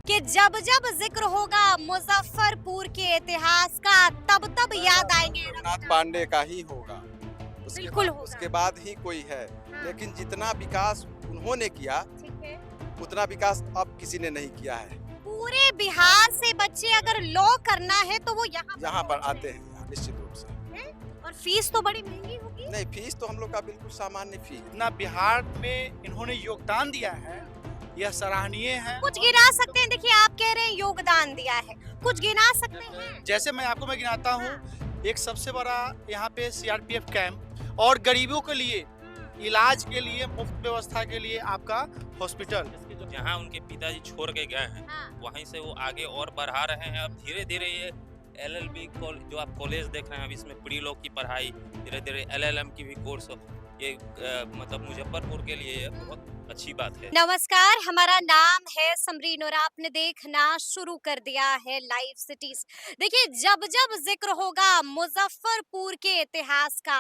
कि जब जब जिक्र होगा मुजफ्फरपुर के इतिहास का तब तब याद आएंगे रघुनाथ रघुनाथ। पांडे का ही होगा। बिल्कुल होगा। उसके बाद ही कोई है। हाँ, लेकिन जितना विकास उन्होंने किया ठीक है। उतना विकास अब किसी ने नहीं किया है। पूरे बिहार से बच्चे अगर लॉ करना है तो वो यहाँ पर पहुंच आते रहे हैं निश्चित रूप से। हैं। और फीस तो बड़ी महंगी होगी। नहीं, फीस तो हम लोग का बिल्कुल सामान्य फी है। इतना बिहार में इन्होंने योगदान दिया है, यह सराहनीय है। कुछ गिना सकते हैं? देखिए आप कह रहे हैं योगदान दिया है, कुछ गिना सकते हैं? जैसे मैं गिनाता हूँ, एक सबसे बड़ा यहाँ पे सीआरपीएफ कैंप और गरीबों के लिए इलाज के लिए मुफ्त व्यवस्था के लिए आपका हॉस्पिटल। जहाँ उनके पिताजी छोड़ के गए हैं हाँ। वहीं से वो आगे और बढ़ा रहे हैं। अब धीरे धीरे ये एलएलबी जो आप कॉलेज देख रहे हैं, अब इसमें प्री लॉ की पढ़ाई, धीरे धीरे एलएलएम की भी कोर्स, ये मतलब मुजफ्फरपुर के लिए ये बहुत अच्छी बात है। नमस्कार, हमारा नाम है समरीन और आपने देखना शुरू कर दिया है लाइव सिटीज। देखिए जब जब जिक्र होगा मुजफ्फरपुर के इतिहास का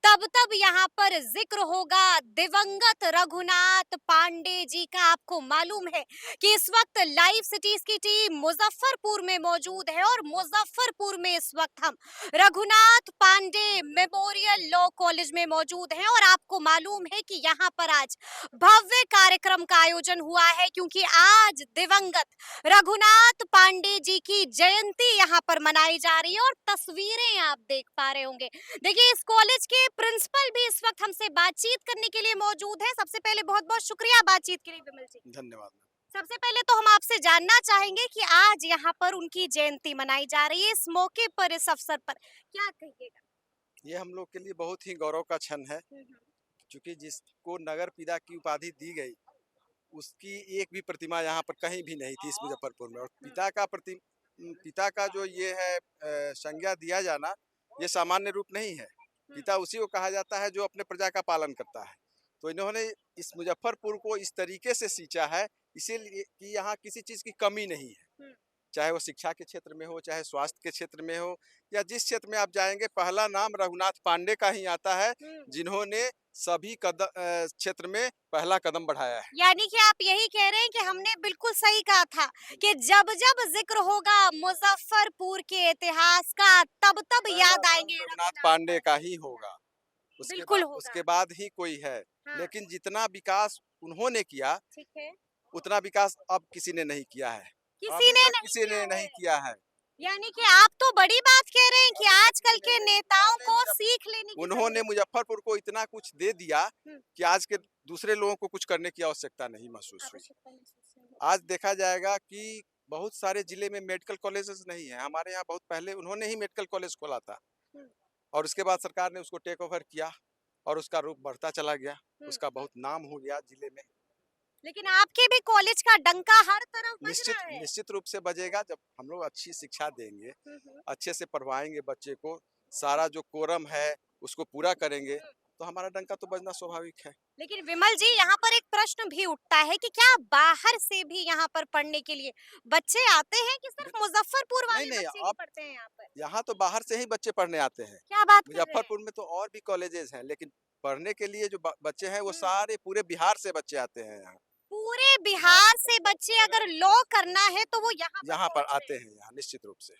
तब तब यहाँ पर जिक्र होगा दिवंगत रघुनाथ पांडे जी का। आपको मालूम है कि इस वक्त लाइव सिटीज की टीम मुजफ्फरपुर में मौजूद है और मुजफ्फरपुर में इस वक्त हम Raghunath Pandey memorial law college में मौजूद हैं और आपको मालूम है कि यहाँ पर आज भव्य कार्यक्रम का आयोजन हुआ है क्योंकि आज दिवंगत रघुनाथ पांडे जी की जयंती यहाँ पर मनाई जा रही है और तस्वीरें आप देख पा रहे होंगे। देखिए इस कॉलेज के प्रिंसिपल भी इस वक्त हमसे बातचीत करने के लिए मौजूद हैं। सबसे पहले बहुत बहुत शुक्रिया बातचीत के लिए विमल जी। धन्यवाद। सबसे पहले तो हम आपसे जानना चाहेंगे कि आज यहाँ पर उनकी जयंती मनाई जा रही है, इस मौके पर, इस अवसर पर क्या कहिएगा? ये हम लोग के लिए बहुत ही गौरव का क्षण है, क्योंकि जिसको नगर पिता की उपाधि दी गई उसकी एक भी प्रतिमा यहाँ पर कहीं भी नहीं थी इस मुजफ्फरपुर में। और पिता का जो ये है संज्ञा दिया जाना, ये सामान्य रूप नहीं है। पिता उसी को कहा जाता है जो अपने प्रजा का पालन करता है। तो इन्होंने इस मुजफ्फरपुर को इस तरीके से सींचा है, इसीलिए कि यहाँ किसी चीज़ की कमी नहीं है। चाहे वो शिक्षा के क्षेत्र में हो, चाहे स्वास्थ्य के क्षेत्र में हो, या जिस क्षेत्र में आप जाएंगे पहला नाम रघुनाथ पांडे का ही आता है, जिन्होंने सभी क्षेत्र में पहला कदम बढ़ाया है। यानी कि आप यही कह रहे हैं कि हमने बिल्कुल सही कहा था कि जब जब जिक्र होगा मुजफ्फरपुर के इतिहास का तब तब याद आएंगे रघुनाथ पांडे का ही होगा। बिल्कुल होगा। उसके बाद ही कोई है। हाँ। लेकिन जितना विकास उन्होंने किया ठीक है। उतना विकास अब किसी ने नहीं किया है। किसी ने नहीं किया है। यानी कि आप तो बड़ी बात कह रहे हैं कि आजकल के नेताओं को सीख लेने की उन्होंने मुजफ्फरपुर को इतना कुछ दे दिया कि आज के दूसरे लोगों को कुछ करने की आवश्यकता नहीं महसूस हुई। आज देखा जाएगा कि बहुत सारे जिले में मेडिकल कॉलेजेस नहीं है। हमारे यहाँ बहुत पहले उन्होंने ही मेडिकल कॉलेज खोला था और उसके बाद सरकार ने उसको टेक ओवर किया और उसका रूप बढ़ता चला गया। उसका बहुत नाम हो गया जिले में। लेकिन आपके भी कॉलेज का डंका हर तरफ बज रहा है। निश्चित रूप से बजेगा। जब हम लोग अच्छी शिक्षा देंगे, अच्छे से पढ़वाएंगे बच्चे को, सारा जो कोरम है उसको पूरा करेंगे, तो हमारा डंका तो बजना स्वाभाविक है। लेकिन विमल जी यहाँ पर एक प्रश्न भी उठता है कि क्या बाहर से भी यहाँ पर पढ़ने के लिए बच्चे आते हैं कि सिर्फ मुजफ्फरपुर वाले नहीं, बच्चे ही पढ़ते हैं यहाँ पर? यहाँ तो बाहर से ही बच्चे पढ़ने आते हैं। क्या बात कर रहे हैं? मुजफ्फरपुर में तो और भी कॉलेजेस हैं, लेकिन पढ़ने के लिए जो बच्चे हैं वो सारे पूरे बिहार से बच्चे आते हैं यहाँ। पूरे बिहार से बच्चे अगर लॉ करना है तो वो यहाँ पर आते हैं यहाँ निश्चित रूप से।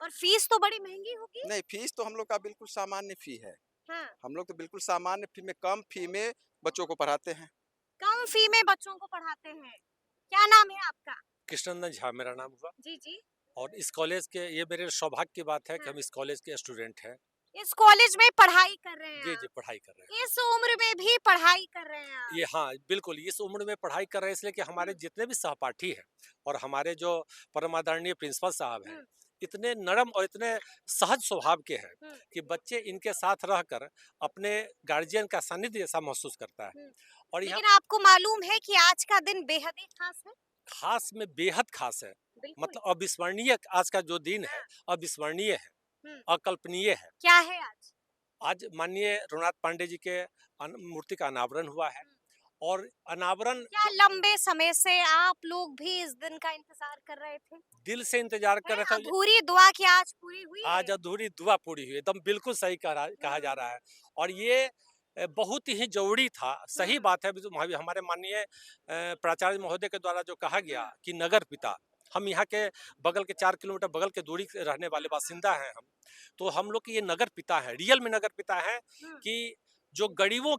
और फीस तो बड़ी महंगी होगी। नहीं, फीस तो हम लोग का बिल्कुल सामान्य फी है। हाँ। हम लोग तो बिल्कुल सामान्य फी में, कम फी में बच्चों को पढ़ाते हैं। कम फी में बच्चों को पढ़ाते हैं। क्या नाम है आपका? कृष्णनंदन झा मेरा नाम हुआ। जी जी। और इस कॉलेज के, ये मेरे सौभाग्य की बात है कि हम इस कॉलेज के स्टूडेंट हैं। इस कॉलेज में पढ़ाई कर रहे हैं जी आप? जी, पढ़ाई कर रहे हैं। इस उम्र में भी पढ़ाई कर रहे हैं आप? ये हाँ बिल्कुल, इस उम्र में पढ़ाई कर रहे हैं इसलिए कि हमारे जितने भी सहपाठी हैं और हमारे जो परम आदरणीय प्रिंसिपल साहब हैं, इतने नरम और इतने सहज स्वभाव के हैं कि बच्चे इनके साथ रहकर अपने गार्जियन का सानिध्य जैसा महसूस करता है। और यहाँ लेकिन आपको मालूम है कि आज का दिन बेहद ही खास है। खास में बेहद खास है, मतलब अविस्मरणीय। आज का जो दिन है अविस्मरणीय है, अकल्पनीय है। क्या है आज? आज माननीय रघुनाथ पांडे जी के मूर्ति का अनावरण हुआ है और अनावरण क्या लंबे समय से आप लोग भी इस दिन का इंतजार कर रहे थे? दिल से इंतजार कर रहे थे। अधूरी दुआ की आज पूरी हुई आज है। अधूरी दुआ पूरी हुई, एकदम बिल्कुल सही कहा जा रहा है। और ये बहुत ही ज़रूरी था। सही बात है, हमारे माननीय प्राचार्य महोदय के द्वारा जो कहा गया कि नगर पिता, हम यहाँ के बगल के 4 किलोमीटर बगल के दूरी से रहने वाले बासिंदा हैं हम। तो हम लोग के ये नगर पिता हैं, रियल में नगर पिता हैं कि जो गरीबों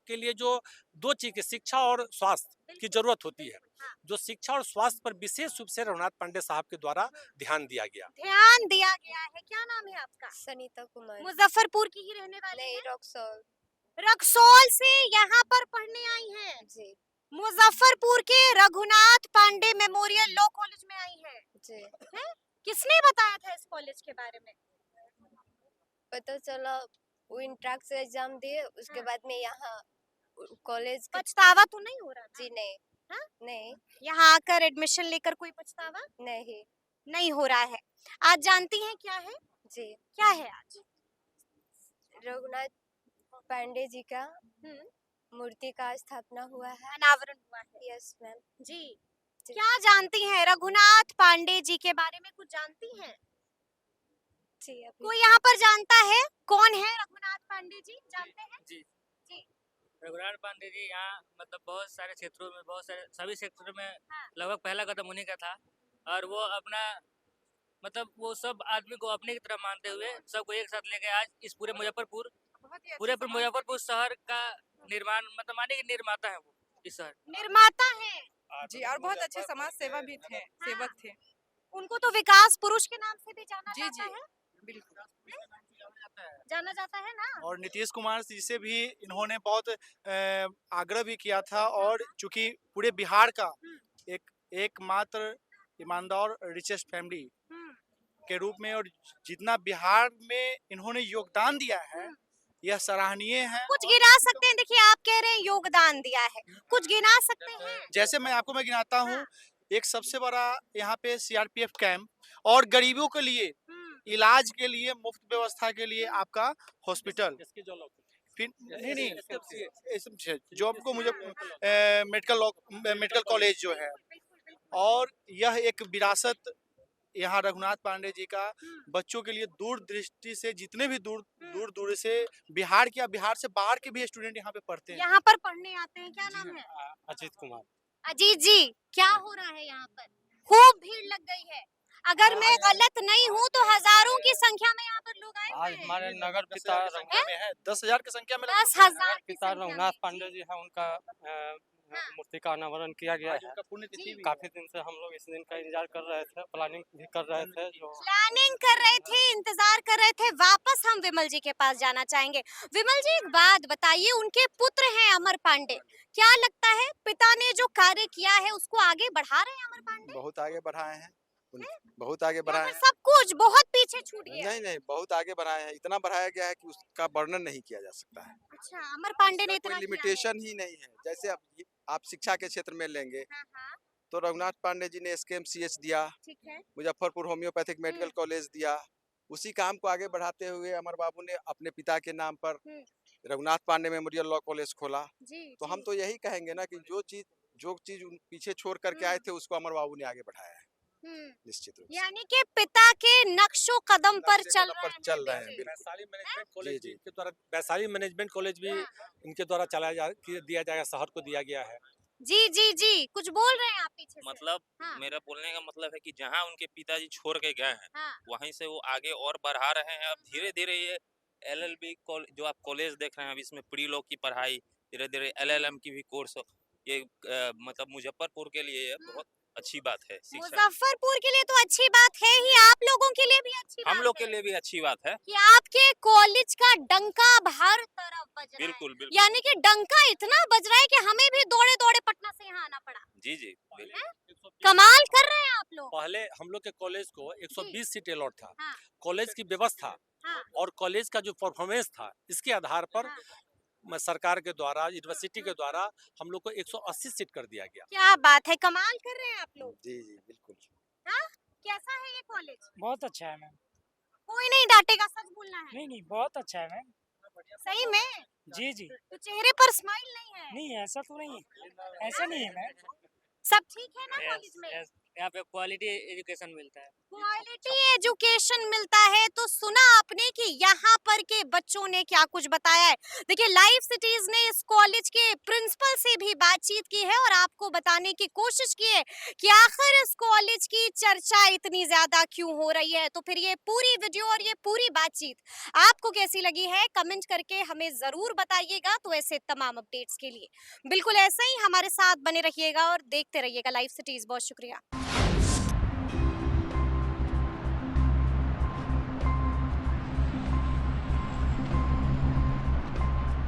के लिए जो 2 चीज़ की शिक्षा और स्वास्थ्य की ज़रूरत होती है। जो शिक्षा और स्वास्थ्य पर विशेष रूप से रघुनाथ पांडे साहब के द्वारा ध्यान दिया गया। ध्यान दिया गया है। क्या नाम है आपका? सनीता कुमार। मुजफ्फरपुर की ही रहने वाले नहीं, हैं? रक्सौल। रक्सौल से यहाँ पर पढ़ने आई हैं। जी मुजफ्फरपुर के Raghunath Pandey memorial law college में आई हैं। जी हैं? किसने बताया था इस कॉलेज के बारे में? पता चला, वो इंट्रैक्स एग्जाम दिए, उसके बाद में यहाँ कॉलेज के। पछतावा तो नहीं हो रहा था? जी नहीं। हाँ? नहीं यहाँ आकर एडमिशन लेकर कोई पछतावा नहीं। नहीं हो रहा है। आज जानती हैं क्या है? जी, क्या है आज? रघुनाथ पांडे जी का हम्म, मूर्ति का स्थापना हुआ है। अनावरण हुआ है। Yes ma'am. जी। जी। क्या जानती हैं रघुनाथ पांडे जी के बारे में? कुछ जानती हैं? जी अभी कोई यहाँ पर जानता है कौन है रघुनाथ पांडे जी? जानते हैं? जी जी। रघुनाथ पांडे जी यहाँ मतलब बहुत सारे क्षेत्रों में, बहुत सारे सभी क्षेत्रों में हाँ। लगभग पहला कदम उन्हीं का था। और वो अपना मतलब वो सब आदमी को अपने की तरह मानते हुए सबको एक साथ लेके आज इस पूरे मुजफ्फरपुर शहर का निर्माण, मतलब माने कि निर्माता है वो इस शहर। निर्माता है जी, और बहुत अच्छे समाज सेवा भी थे, सेवक थे। उनको तो विकास पुरुष के नाम से भी जाना जी, जाता जी। है। बिल्कुल। जाना जाता है ना? और नीतीश कुमार जी से भी इन्होंने बहुत आग्रह भी किया था। और चूंकि पूरे बिहार का एकमात्र ईमानदार रिचेस्ट फैमिली हम्म, के रूप में और जितना बिहार में इन्होंने योगदान दिया है, यह सराहनीय है। कुछ गिना सकते हैं? देखिए आप कह रहे हैं योगदान दिया है, कुछ गिना सकते हैं? जैसे मैं गिनाता हूँ, एक सबसे बड़ा यहाँ पे सीआरपीएफ कैंप और गरीबों के लिए इलाज के लिए मुफ्त व्यवस्था के लिए आपका हॉस्पिटल, फिर नहीं जो आपको मुझे मेडिकल कॉलेज जो है, और यह एक विरासत यहाँ रघुनाथ पांडे जी का बच्चों के लिए दूर दृष्टि से जितने भी दूर से बिहार से बाहर के भी स्टूडेंट यहाँ पे पढ़ते हैं। यहाँ पर पढ़ने आते हैं। क्या नाम है? अजीत कुमार। अजीत जी, क्या हो रहा है यहाँ पर? खूब भीड़ लग गई है। अगर मैं गलत नहीं हूँ तो हजारों की संख्या में यहाँ पर लोग आए हुए आज हैं। हमारे नगर पिता 10,000 की संख्या में 10,000 की पिता संख्या में। रघुनाथ पांडे जी है, उनका मूर्ति का अनावरण किया गया है। पुण्यतिथि भी काफी दिन से हम लोग इस दिन का इंतजार कर रहे थे, प्लानिंग भी कर रहे थे। जो प्लानिंग कर रहे थे, इंतजार कर रहे थे। वापस हम विमल जी के पास जाना चाहेंगे। विमल जी, एक बात बताइए, उनके पुत्र हैं अमर पांडे, क्या लगता है पिता ने जो कार्य किया है उसको आगे बढ़ा रहे हैं अमर पांडे? बहुत आगे बढ़ाए हैं, बहुत आगे या बढ़ाए फिर हैं। सब कुछ बहुत पीछे छूट गया? नहीं, बहुत आगे बढ़ाए हैं। इतना बढ़ाया गया है कि उसका वर्णन नहीं किया जा सकता है। अच्छा, अमर पांडे ने कोई इतना किया है। लिमिटेशन ही नहीं है। जैसे आप शिक्षा के क्षेत्र में लेंगे हाँ, हाँ, तो रघुनाथ पांडे जी ने एसकेएमसीएच दिया, ठीक है। मुजफ्फरपुर होम्योपैथिक मेडिकल कॉलेज दिया। उसी काम को आगे बढ़ाते हुए अमर बाबू ने अपने पिता के नाम पर Raghunath Pandey memorial law college खोला। जी, तो हम तो यही कहेंगे ना कि जो चीज उन पीछे छोड़ करके आए थे उसको अमर बाबू ने आगे बढ़ाया है, निश्चित रूप से। यानी कि पिता के नक्शो कदम पर चल रहे हैं। चल रहे हैं, बिल्कुल। वैशाली मैनेजमेंट कॉलेज जी। भी इनके द्वारा, वैशाली मैनेजमेंट कॉलेज भी इनके द्वारा दिया जाएगा, शहर को दिया गया है। जी, कुछ बोल रहे हैं आप पीछे से? मतलब हाँ। मेरा बोलने का मतलब है कि जहाँ उनके पिताजी छोड़ के गए हैं, हाँ। वहीं से वो आगे और बढ़ा रहे हैं। अब धीरे धीरे ये एलएलबी जो आप कॉलेज देख रहे हैं, अब इसमें प्री लॉ की पढ़ाई, धीरे धीरे एलएलएम की भी कोर्स, ये मतलब मुजफ्फरपुर के लिए ये बहुत अच्छी बात है। शिक्षा मुजफ्फरपुर के लिए तो अच्छी बात है ही, आप लोगों के लिए भी अच्छी बात हम लोग के है लिए भी अच्छी बात है। कि आपके कॉलेज का डंका हर तरफ बज रहा है। बिल्कुल बिल्कुल। यानी कि डंका इतना बज रहा है कि हमें भी दौड़े दौड़े पटना से यहाँ आना पड़ा। जी बिल्कुल। कमाल कर रहे हैं आप लोग। पहले हम लोग के कॉलेज को 120 सीट अलॉट था। हाँ। कॉलेज की व्यवस्था हाँ। और कॉलेज का जो परफॉर्मेंस था, इसके आधार पर हाँ। सरकार के द्वारा, यूनिवर्सिटी के द्वारा हम लोग को 180 सीट कर दिया गया। क्या बात है, कमाल कर रहे हैं आप लोग। जी बिल्कुल। हाँ? कैसा है ये कॉलेज? बहुत अच्छा है मैम। कोई नहीं डांटेगा, सच बोलना है। नहीं, बहुत अच्छा है मैम। सही में? जी। तो चेहरे पर स्माइल नहीं है? नहीं, ऐसा तो नहीं है, ऐसा नहीं है मैम। सब ठीक है ना कॉलेज में? यहाँ पे क्वालिटी एजुकेशन मिलता है। क्वालिटी एजुकेशन मिलता है तो सुना आपने कि यहाँ पर के बच्चों ने क्या कुछ बताया है। देखिए लाइव सिटीज ने इस कॉलेज के प्रिंसिपल से भी बातचीत की है और आपको बताने की कोशिश की है कि आखिर इस कॉलेज की चर्चा इतनी ज्यादा क्यों हो रही है। तो फिर ये पूरी वीडियो और ये पूरी बातचीत आपको कैसी लगी है कमेंट करके हमें जरूर बताइएगा। तो ऐसे तमाम अपडेट्स के लिए बिल्कुल ऐसे ही हमारे साथ बने रहिएगा और देखते रहिएगा लाइव सिटीज। बहुत शुक्रिया।